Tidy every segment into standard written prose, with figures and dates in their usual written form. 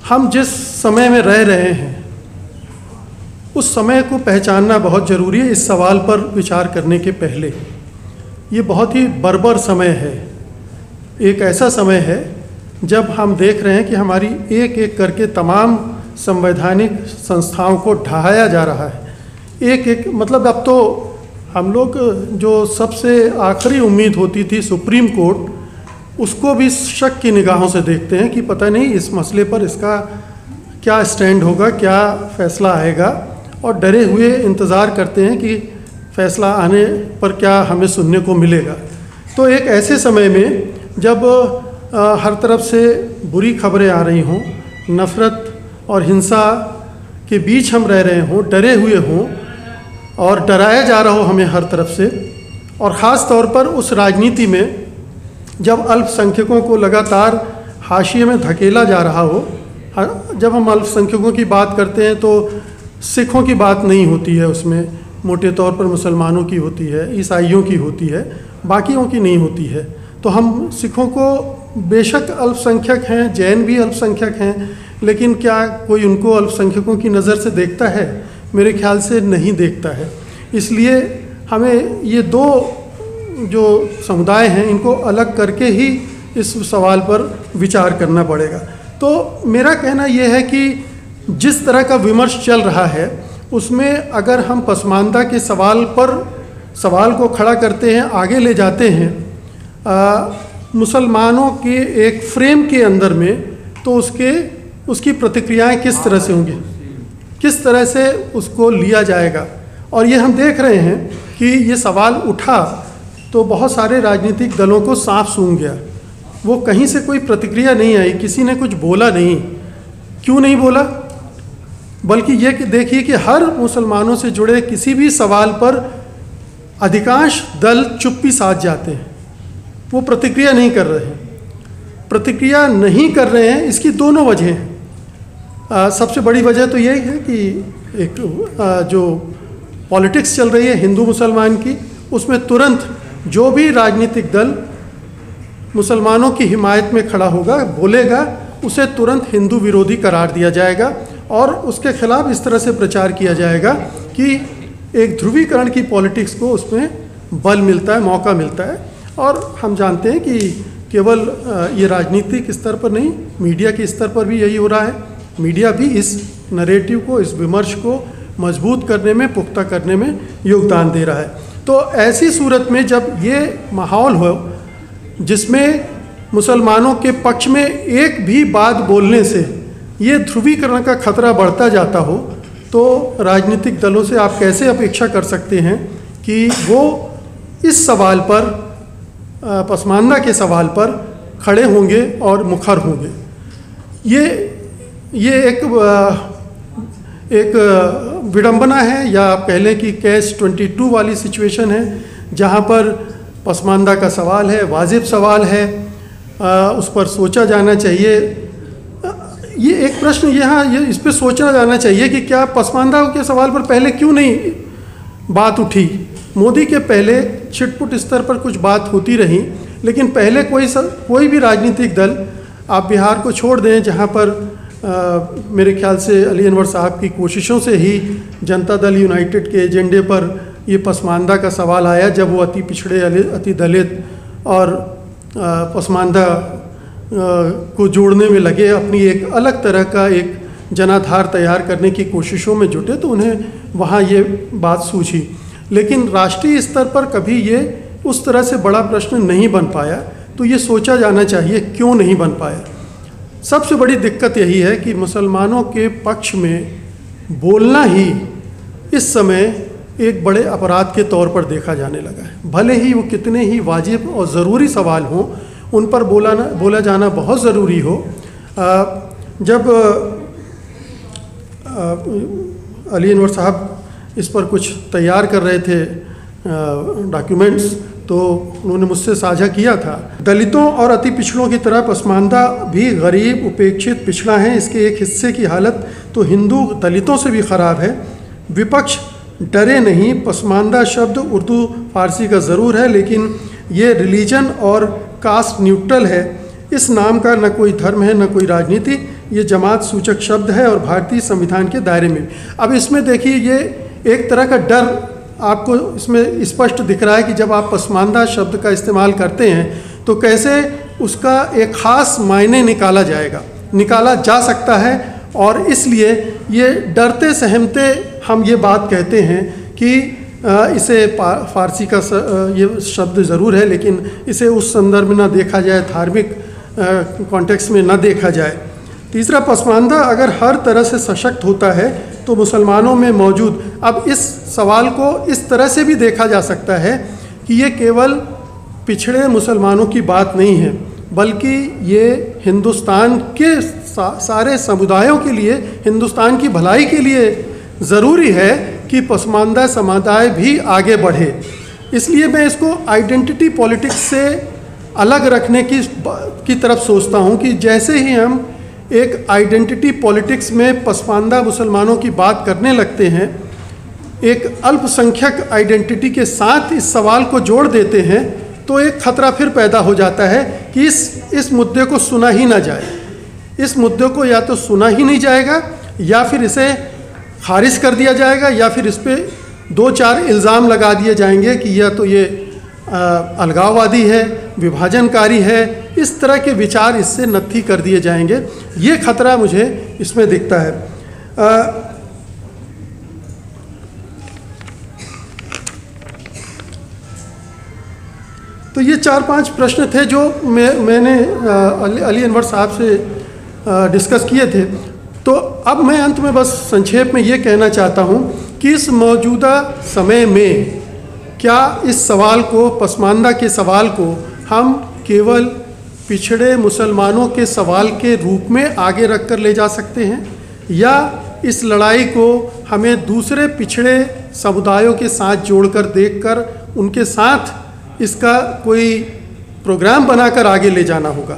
हम जिस समय में रह रहे हैं उस समय को पहचानना बहुत ज़रूरी है। इस सवाल पर विचार करने के पहले ये बहुत ही बर्बर समय है। एक ऐसा समय है जब हम देख रहे हैं कि हमारी एक एक करके तमाम संवैधानिक संस्थाओं को ढहाया जा रहा है। एक एक मतलब अब तो हम लोग जो सबसे आखिरी उम्मीद होती थी सुप्रीम कोर्ट, उसको भी शक की निगाहों से देखते हैं कि पता नहीं इस मसले पर इसका क्या स्टैंड होगा, क्या फ़ैसला आएगा, और डरे हुए इंतज़ार करते हैं कि फ़ैसला आने पर क्या हमें सुनने को मिलेगा। तो एक ऐसे समय में जब हर तरफ से बुरी खबरें आ रही हों, नफ़रत और हिंसा के बीच हम रह रहे हों, डरे हुए हों और डराया जा रहा हो हमें हर तरफ से, और ख़ास तौर पर उस राजनीति में जब अल्पसंख्यकों को लगातार हाशिए में धकेला जा रहा हो। जब हम अल्पसंख्यकों की बात करते हैं तो सिखों की बात नहीं होती है, उसमें मोटे तौर पर मुसलमानों की होती है, ईसाइयों की होती है, बाकियों की नहीं होती है। तो हम सिखों को बेशक अल्पसंख्यक हैं, जैन भी अल्पसंख्यक हैं, लेकिन क्या कोई उनको अल्पसंख्यकों की नज़र से देखता है? मेरे ख्याल से नहीं देखता है। इसलिए हमें ये दो जो समुदाय हैं इनको अलग करके ही इस सवाल पर विचार करना पड़ेगा। तो मेरा कहना यह है कि जिस तरह का विमर्श चल रहा है उसमें अगर हम पसमानदा के सवाल को खड़ा करते हैं, आगे ले जाते हैं मुसलमानों के एक फ्रेम के अंदर में, तो उसकी प्रतिक्रियाएं किस तरह से होंगी, किस तरह से उसको लिया जाएगा। और ये हम देख रहे हैं कि ये सवाल उठा तो बहुत सारे राजनीतिक दलों को सांप सूंघ गया। वो कहीं से कोई प्रतिक्रिया नहीं आई, किसी ने कुछ बोला नहीं। क्यों नहीं बोला? बल्कि ये कि देखिए कि हर मुसलमानों से जुड़े किसी भी सवाल पर अधिकांश दल चुप्पी साध जाते हैं, वो प्रतिक्रिया नहीं कर रहे हैं। प्रतिक्रिया नहीं कर रहे हैं, इसकी दोनों वजह हैं। सबसे बड़ी वजह तो यही है कि एक जो पॉलिटिक्स चल रही है हिंदू मुसलमान की, उसमें तुरंत जो भी राजनीतिक दल मुसलमानों की हिमायत में खड़ा होगा, बोलेगा, उसे तुरंत हिंदू विरोधी करार दिया जाएगा और उसके खिलाफ इस तरह से प्रचार किया जाएगा कि एक ध्रुवीकरण की पॉलिटिक्स को उसमें बल मिलता है, मौका मिलता है। और हम जानते हैं कि केवल ये राजनीतिक स्तर पर नहीं, मीडिया के स्तर पर भी यही हो रहा है। मीडिया भी इस नरेटिव को, इस विमर्श को मजबूत करने में, पुख्ता करने में योगदान दे रहा है। तो ऐसी सूरत में जब ये माहौल हो जिसमें मुसलमानों के पक्ष में एक भी बात बोलने से ये ध्रुवीकरण का खतरा बढ़ता जाता हो, तो राजनीतिक दलों से आप कैसे अपेक्षा कर सकते हैं कि वो इस सवाल पर, पसमानदा के सवाल पर खड़े होंगे और मुखर होंगे। ये एक विडंबना है, या आप कह लें कि कैश 22 वाली सिचुएशन है, जहाँ पर पसमानदा का सवाल है, वाजिब सवाल है, उस पर सोचा जाना चाहिए। ये एक प्रश्न ये इस पर सोचा जाना चाहिए कि क्या पसमानदा के सवाल पर पहले क्यों नहीं बात उठी। मोदी के पहले छिटपुट स्तर पर कुछ बात होती रही, लेकिन पहले कोई भी राजनीतिक दल, आप बिहार को छोड़ दें जहाँ पर मेरे ख्याल से अली अनवर साहब की कोशिशों से ही जनता दल यूनाइटेड के एजेंडे पर ये पसमानदा का सवाल आया, जब वो अति पिछड़े, अति दलित और पसमानदा को जोड़ने में लगे, अपनी एक अलग तरह का एक जनाधार तैयार करने की कोशिशों में जुटे, तो उन्हें वहाँ ये बात सूझी। लेकिन राष्ट्रीय स्तर पर कभी ये उस तरह से बड़ा प्रश्न नहीं बन पाया। तो ये सोचा जाना चाहिए क्यों नहीं बन पाया। सबसे बड़ी दिक्कत यही है कि मुसलमानों के पक्ष में बोलना ही इस समय एक बड़े अपराध के तौर पर देखा जाने लगा है। भले ही वो कितने ही वाजिब और ज़रूरी सवाल हों, उन पर बोला जाना बहुत ज़रूरी हो। जब अली अनवर साहब इस पर कुछ तैयार कर रहे थे डॉक्यूमेंट्स, तो उन्होंने मुझसे साझा किया था, दलितों और अति पिछड़ों की तरह पसमानदा भी गरीब, उपेक्षित, पिछड़ा है। इसके एक हिस्से की हालत तो हिंदू दलितों से भी ख़राब है। विपक्ष डरे नहीं। पसमानदा शब्द उर्दू फारसी का ज़रूर है, लेकिन ये रिलीजन और कास्ट न्यूट्रल है। इस नाम का न कोई धर्म है, न कोई राजनीति। ये जमात सूचक शब्द है और भारतीय संविधान के दायरे में। अब इसमें देखिए, ये एक तरह का डर आपको इसमें स्पष्ट दिख रहा है कि जब आप पसमानदा शब्द का इस्तेमाल करते हैं तो कैसे उसका एक ख़ास मायने निकाला जा सकता है, और इसलिए ये डरते सहमते हम ये बात कहते हैं कि इसे फारसी का ये शब्द ज़रूर है, लेकिन इसे उस संदर्भ में ना देखा जाए, धार्मिक कॉन्टेक्स्ट में ना देखा जाए। तीसरा, पसमानदा अगर हर तरह से सशक्त होता है तो मुसलमानों में मौजूद, अब इस सवाल को इस तरह से भी देखा जा सकता है कि ये केवल पिछड़े मुसलमानों की बात नहीं है, बल्कि ये हिंदुस्तान के सारे समुदायों के लिए, हिंदुस्तान की भलाई के लिए ज़रूरी है कि पसमानदा समुदाय भी आगे बढ़े। इसलिए मैं इसको आइडेंटिटी पॉलिटिक्स से अलग रखने की तरफ सोचता हूँ कि जैसे ही हम एक आइडेंटिटी पॉलिटिक्स में पसमानदा मुसलमानों की बात करने लगते हैं, एक अल्पसंख्यक आइडेंटिटी के साथ इस सवाल को जोड़ देते हैं, तो एक ख़तरा फिर पैदा हो जाता है कि इस मुद्दे को सुना ही ना जाए। इस मुद्दे को या तो सुना ही नहीं जाएगा, या फिर इसे खारिज कर दिया जाएगा, या फिर इस पर 2-4 इल्ज़ाम लगा दिए जाएंगे कि या तो ये अलगाववादी है, विभाजनकारी है, इस तरह के विचार इससे नत्थी कर दिए जाएंगे। ये खतरा मुझे इसमें दिखता है। तो ये 4-5 प्रश्न थे जो मैंने अली अनवर साहब से डिस्कस किए थे। तो अब मैं अंत में बस संक्षेप में ये कहना चाहता हूँ कि इस मौजूदा समय में क्या इस सवाल को, पसमानदा के सवाल को, हम केवल पिछड़े मुसलमानों के सवाल के रूप में आगे रख कर ले जा सकते हैं, या इस लड़ाई को हमें दूसरे पिछड़े समुदायों के साथ जोड़कर देखकर उनके साथ इसका कोई प्रोग्राम बनाकर आगे ले जाना होगा।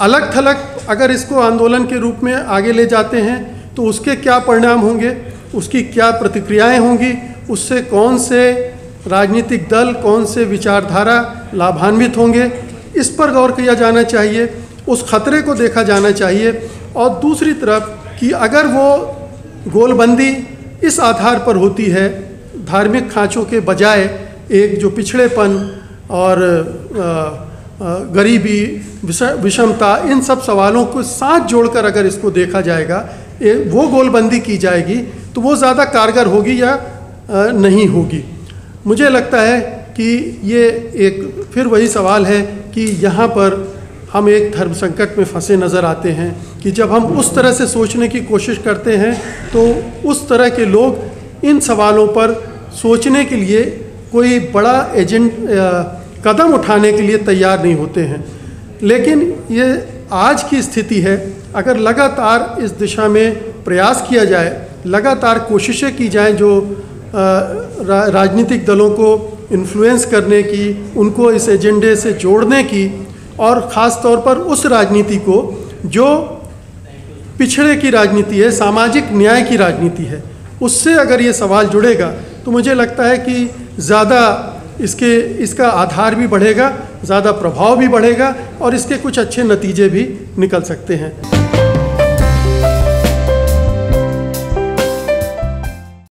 अलग थलग अगर इसको आंदोलन के रूप में आगे ले जाते हैं तो उसके क्या परिणाम होंगे, उसकी क्या प्रतिक्रियाएं होंगी, उससे कौन से राजनीतिक दल, कौन से विचारधारा लाभान्वित होंगे, इस पर गौर किया जाना चाहिए, उस खतरे को देखा जाना चाहिए। और दूसरी तरफ कि अगर वो गोलबंदी इस आधार पर होती है, धार्मिक खाँचों के बजाय एक जो पिछड़ेपन और गरीबी, विषमता, इन सब सवालों को साथ जोड़कर अगर इसको देखा जाएगा, वो गोलबंदी की जाएगी, तो वो ज़्यादा कारगर होगी या नहीं होगी। मुझे लगता है कि ये एक फिर वही सवाल है कि यहाँ पर हम एक धर्म संकट में फंसे नज़र आते हैं कि जब हम उस तरह से सोचने की कोशिश करते हैं तो उस तरह के लोग इन सवालों पर सोचने के लिए कोई बड़ा कदम उठाने के लिए तैयार नहीं होते हैं। लेकिन ये आज की स्थिति है, अगर लगातार इस दिशा में प्रयास किया जाए, लगातार कोशिशें की जाएं जो राजनीतिक दलों को इन्फ्लुएंस करने की, उनको इस एजेंडे से जोड़ने की, और ख़ास तौर पर उस राजनीति को जो पिछड़े की राजनीति है, सामाजिक न्याय की राजनीति है, उससे अगर ये सवाल जुड़ेगा तो मुझे लगता है कि ज़्यादा इसका आधार भी बढ़ेगा, ज़्यादा प्रभाव भी बढ़ेगा और इसके कुछ अच्छे नतीजे भी निकल सकते हैं।